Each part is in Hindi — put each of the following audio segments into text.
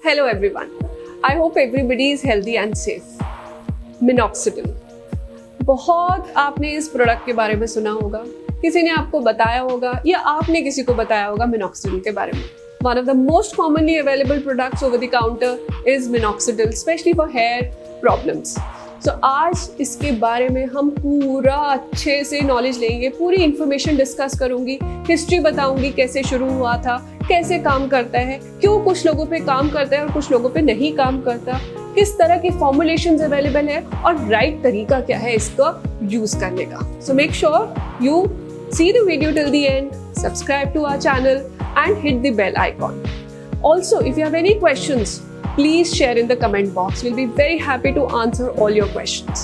Hello everyone. I hope everybody is healthy and safe. Minoxidil. बहुत आपने इस प्रोडक्ट के बारे में सुना होगा, किसी ने आपको बताया होगा या आपने किसी को बताया होगा मिनॉक्सिडिल के बारे में. One of the most commonly available products over the counter is minoxidil, especially for hair problems. So आज इसके बारे में हम पूरा अच्छे से नॉलेज लेंगे, पूरी इन्फॉर्मेशन डिस्कस करूंगी, हिस्ट्री बताऊंगी कैसे शुरू हुआ था, कैसे काम करता है, क्यों कुछ लोगों पे काम करता है और कुछ लोगों पे नहीं काम करता, किस तरह की फॉर्मुलेशंस अवेलेबल है और राइट तरीका क्या है इसका यूज करने का. So make sure you see the video till the end, subscribe to our channel and hit the bell icon. Also, if you have any questions, please share in the comment box. We'll be very happy to answer all your questions.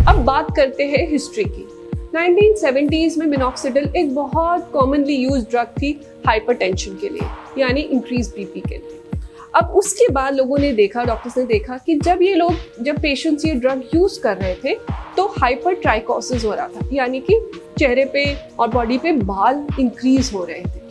अब बात करते हैं हिस्ट्री की. 1970s में मिनॉक्सिडिल एक बहुत कॉमनली यूज्ड ड्रग थी हाइपरटेंशन के लिए, यानी इंक्रीज बीपी के लिए. अब उसके बाद लोगों ने देखा, डॉक्टर्स ने देखा कि जब पेशेंट्स ये ड्रग यूज कर रहे थे तो हाइपर ट्राइकोसिस हो रहा था, यानी कि चेहरे पे और बॉडी पे बाल इंक्रीज हो रहे थे.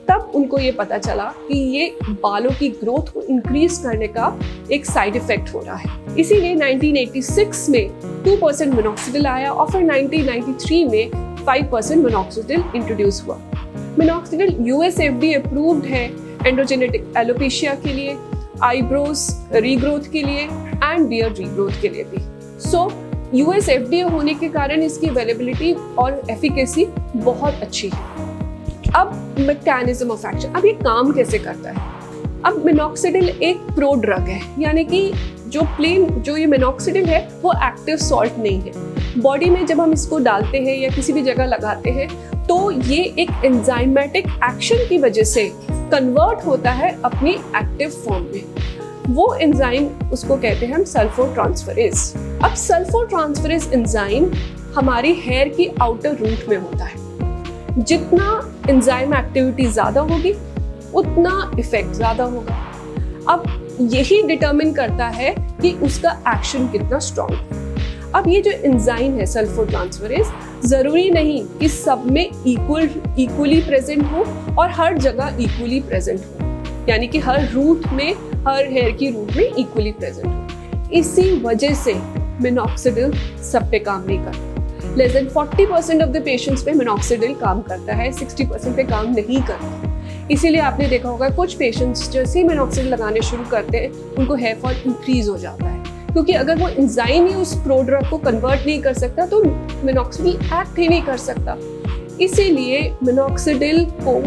तब उनको ये पता चला कि ये बालों की ग्रोथ को इंक्रीज करने का एक साइड इफेक्ट हो रहा है. इसीलिए 1986 में 2% मिनॉक्सिडिल आया और फिर 1993 में 5% मिनॉक्सिडिल इंट्रोड्यूस हुआ. मिनॉक्सिडिल यूएस एफडीए अप्रूव्ड है एंड्रोजेनेटिक एलोपेशिया के लिए, आईब्रोज रीग्रोथ के लिए एंड बियर्ड रीग्रोथ के लिए भी. सो यूएस एफडीए होने के कारण इसकी अवेलेबिलिटी और एफिकेसी बहुत अच्छी है. अब मैकेनिज्म ऑफ एक्शन, अब ये काम कैसे करता है. अब मिनॉक्सिडिल एक प्रो ड्रग है, यानी कि जो ये मिनॉक्सिडिल है वो एक्टिव सॉल्ट नहीं है. बॉडी में जब हम इसको डालते हैं या किसी भी जगह लगाते हैं तो ये एक एंजाइमेटिक एक्शन की वजह से कन्वर्ट होता है अपनी एक्टिव फॉर्म में. वो एंजाइम उसको कहते हैं हम सल्फोट्रांसफरेज. अब सल्फोट्रांसफरेज एंजाइम हमारी हेयर की आउटर रूट में होता है. जितना एंजाइम एक्टिविटी ज़्यादा होगी उतना इफेक्ट ज़्यादा होगा. अब यही डिटरमिन करता है कि उसका एक्शन कितना स्ट्रॉन्ग है. अब ये जो एंजाइम है सल्फोट्रांसफरेज, ज़रूरी नहीं कि सब में इक्वली प्रेजेंट हो और हर जगह इक्वली प्रेजेंट हो, यानी कि हर रूट में, हर हेयर की रूट में इक्वली प्रेजेंट हो. इसी वजह से मिनॉक्सिडिल सब पे काम नहीं करता. Less than 40% of the patients पे मिनॉक्सिडिल काम करता है, 60% पे काम नहीं करता. इसीलिए आपने देखा होगा कुछ पेशेंट्स जैसे ही मिनॉक्सिडिल लगाने शुरू करते हैं उनको हेयर फॉल इंक्रीज हो जाता है, क्योंकि अगर वो एंजाइम ही उस प्रो ड्रग को कन्वर्ट नहीं कर सकता तो मिनॉक्सिडिल एक्ट ही नहीं कर सकता. इसीलिए मिनॉक्सिडिल को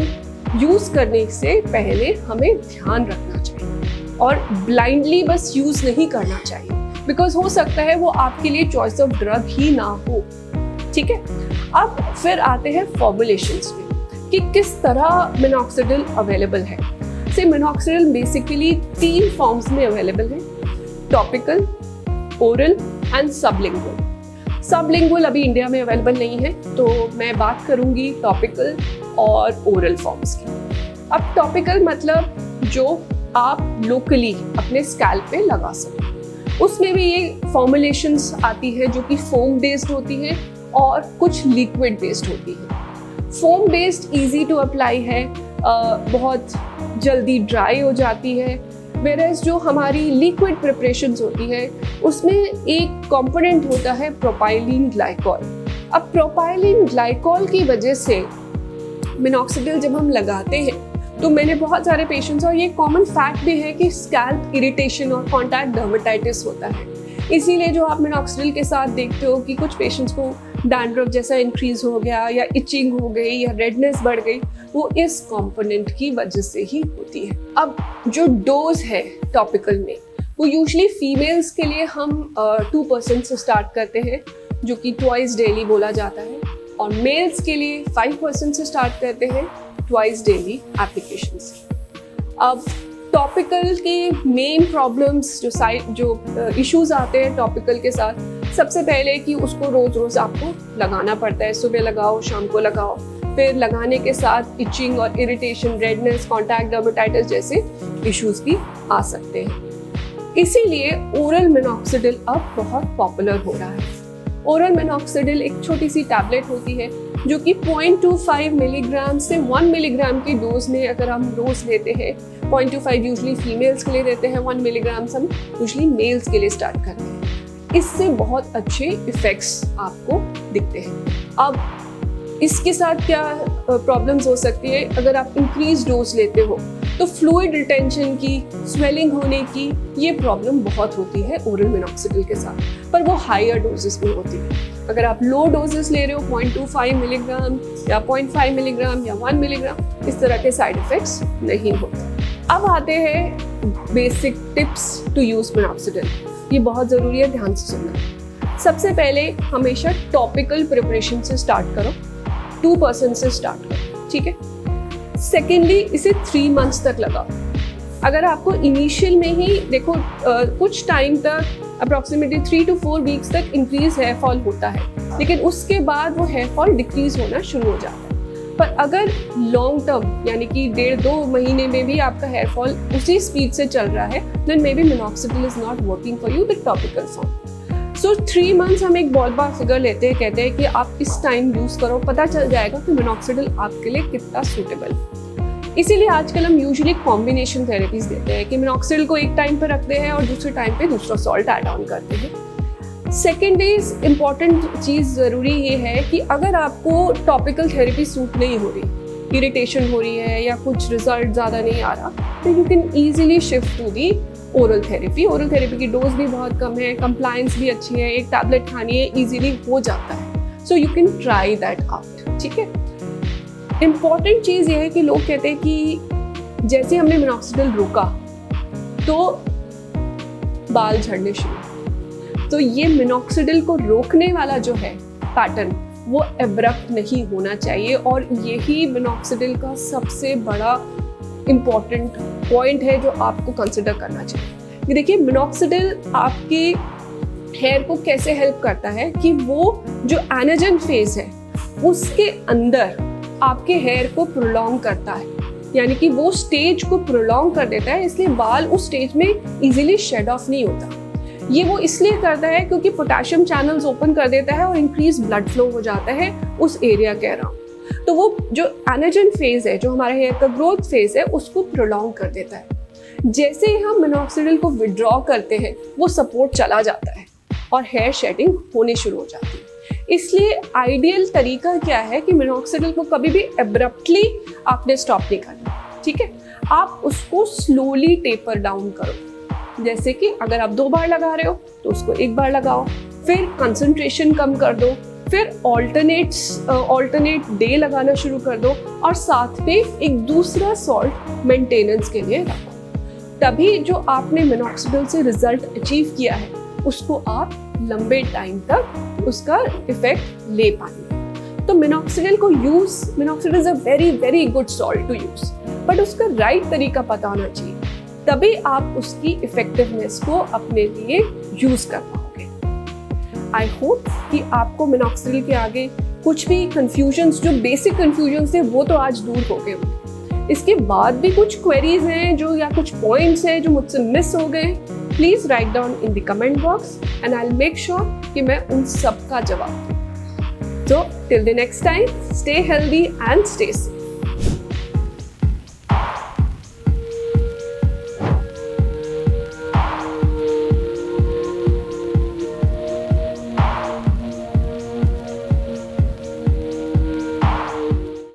यूज करने से पहले हमें ध्यान रखना चाहिए और ब्लाइंडली बस यूज नहीं करना चाहिए, बिकॉज हो सकता है वो आपके लिए चॉइस ऑफ ड्रग ही ना हो. ठीक है. अब फिर आते हैं फॉर्मुलेशंस में कि किस तरह मिनॉक्सिडिल अवेलेबल है. से मिनॉक्सिडिल बेसिकली 3 फॉर्म्स में अवेलेबल है: topical, oral and sublingual. Sublingual अभी इंडिया में अवेलेबल नहीं है, तो मैं बात करूंगी टॉपिकल और ओरल फॉर्म्स की. अब टॉपिकल मतलब जो आप लोकली अपने स्कैल्प पे लगा सकें. उसमें भी ये फॉर्मुलेशंस आती है जो कि फोम बेस्ड होती है और कुछ लिक्विड बेस्ड होती है. Foam based easy to apply है, बहुत जल्दी ड्राई हो जाती है. वेरएज जो हमारी लिक्विड प्रिपरेशंस होती है उसमें एक कंपोनेंट होता है प्रोपाइलीन ग्लाइकॉल. अब प्रोपाइलीन ग्लाइकॉल की वजह से मिनॉक्सिडिल जब हम लगाते हैं तो मैंने बहुत सारे पेशेंट्स, और ये कॉमन फैक्ट भी है कि स्कैल्प इरिटेशन और कॉन्टैक्ट डर्मेटाइटिस होता है. इसीलिए जो आप मिनॉक्सिडिल के साथ देखते हो कि कुछ पेशेंट्स को डैंड्रफ जैसा इंक्रीज हो गया या इचिंग हो गई या रेडनेस बढ़ गई, वो इस कंपोनेंट की वजह से ही होती है. अब जो डोज है टॉपिकल में वो यूजुअली फीमेल्स के लिए हम 2% से स्टार्ट करते हैं, जो कि ट्वाइस डेली बोला जाता है, और मेल्स के लिए 5% से स्टार्ट करते हैं, ट्वाइस डेली एप्लीकेशंस. अब टॉपिकल के मेन प्रॉब्लम्स जो इश्यूज आते हैं टॉपिकल के साथ, सबसे पहले कि उसको रोज रोज आपको लगाना पड़ता है. सुबह लगाओ, शाम को लगाओ. फिर लगाने के साथ इचिंग और इरिटेशन, रेडनेस, कॉन्टैक्ट डर्मेटाइटिस जैसे इश्यूज भी आ सकते हैं. इसीलिए ओरल मिनॉक्सिडिल अब बहुत पॉपुलर हो रहा है. ओरल मिनॉक्सिडिल एक छोटी सी टैबलेट होती है जो कि 0.25 मिलीग्राम से 1 मिलीग्राम की डोज में अगर हम रोज लेते हैं, 0.25 यूजली फीमेल्स के लिए देते हैं, 1 मिलीग्राम हम यूजली मेल्स के लिए स्टार्ट करते हैं। इससे बहुत अच्छे इफेक्ट्स आपको दिखते हैं। अब इसके साथ क्या प्रॉब्लम्स हो सकती है, अगर आप इंक्रीज डोज लेते हो तो फ्लूइड रिटेंशन की, स्वेलिंग होने की ये प्रॉब्लम बहुत होती है ओरल मिनॉक्सिडिल के साथ, पर वो हायर डोजेस में होती है। अगर आप लो डोजेस ले रहे हो 0.25 मिलीग्राम या 0.5 मिलीग्राम या 1 मिलीग्राम, इस तरह के साइड इफेक्ट्स नहीं होते। अब आते हैं basic tips to use minoxidil. ये बहुत ज़रूरी है, ध्यान से सुनना। सबसे पहले हमेशा टॉपिकल प्रिपरेशन से स्टार्ट करो, 2% से स्टार्ट करो, ठीक है। सेकेंडली, इसे 3 मंथ्स तक लगाओ। अगर आपको इनिशियल में ही देखो कुछ टाइम तक अप्रॉक्सीमेटली 3 to 4 वीक्स तक इंक्रीज हेयर फॉल होता है, लेकिन उसके बाद वो हेयर फॉल डिक्रीज होना शुरू हो जाता है। पर अगर लॉन्ग टर्म यानी कि 1.5-2 महीने में भी आपका हेयर फॉल उसी स्पीड से चल रहा है, then maybe minoxidil is not working for you with topical form. So 3 months हम एक बॉल बार फिगर लेते हैं, कहते हैं कि आप इस टाइम यूज करो, पता चल जाएगा कि मिनॉक्सिडिल आपके लिए कितना सूटेबल है। इसीलिए आजकल हम यूजुअली कॉम्बिनेशन थेरेपीज देते हैं कि मिनॉक्सिडिल को एक टाइम पर रखते हैं और दूसरे टाइम पे दूसरा सॉल्ट ऐड ऑन करते हैं। सेकेंड इज इम्पॉर्टेंट चीज़ ज़रूरी ये है कि अगर आपको टॉपिकल थेरेपी सूट नहीं हो रही, इरिटेशन हो रही है या कुछ रिजल्ट ज़्यादा नहीं आ रहा, तो you can easily shift to the oral therapy. Oral therapy की डोज भी बहुत कम है, कंप्लायंस भी अच्छी है, एक टैबलेट खानी है, ईजिली हो जाता है। So you can try that out, ठीक है। इम्पॉर्टेंट चीज़ ये है कि लोग कहते हैं कि जैसे हमने मिनॉक्सिडिल रोका तो बाल झड़ने शुरू। तो ये मिनॉक्सिडिल को रोकने वाला जो है पैटर्न, वो एब्रप्ट नहीं होना चाहिए, और यही मिनॉक्सिडिल का सबसे बड़ा इम्पॉर्टेंट पॉइंट है जो आपको कंसिडर करना चाहिए। देखिए, मिनॉक्सिडिल आपके हेयर को कैसे हेल्प करता है कि वो जो एनाजन फेज है उसके अंदर आपके हेयर को प्रोलॉन्ग करता है, यानी कि वो स्टेज को प्रोलॉन्ग कर देता है, इसलिए बाल उस स्टेज में इजीली शेड ऑफ नहीं होता। ये वो इसलिए करता है क्योंकि पोटेशियम चैनल्स ओपन कर देता है और इंक्रीज ब्लड फ्लो हो जाता है उस एरिया के अराउंड। तो वो जो एनाजन फेज है, जो हमारे हेयर का ग्रोथ फेज है, उसको प्रोलॉन्ग कर देता है। जैसे ही हम मिनॉक्सिडिल को विड्रॉ करते हैं, वो सपोर्ट चला जाता है और हेयर शेडिंग होने शुरू हो जाती है। इसलिए आइडियल तरीका क्या है कि मिनॉक्सिडिल को कभी भी एब्रप्टली आपने स्टॉप नहीं करना, ठीक है। आप उसको स्लोली टेपर डाउन करो। जैसे कि अगर आप 2 बार लगा रहे हो तो उसको 1 बार लगाओ, फिर कंसंट्रेशन कम कर दो, फिर ऑल्टरनेट डे लगाना शुरू कर दो, और साथ में एक दूसरा सॉल्ट मेंटेनेंस के लिए रखो। तभी जो आपने मिनॉक्सिडिल से रिजल्ट अचीव किया है उसको आप लंबे टाइम तक उसका इफेक्ट ले पाएंगे। तो minoxidil is a very very good salt to use, but उसका राइट तरीका पता होना चाहिए, तभी आप उसकी इफेक्टिवनेस को अपने लिए यूज कर पाओगे। आई होप कि आपको मिनॉक्सिडिल के आगे कुछ भी कंफ्यूजन्स, जो बेसिक कंफ्यूजन्स थे, वो तो आज दूर हो गए होंगे। इसके बाद भी कुछ क्वेरीज हैं जो, या कुछ पॉइंट्स हैं जो मुझसे मिस हो गए, please write down in the comment box and I will make sure कि मैं उन सब का जवाब दूं। So till the next time, stay healthy and stay safe.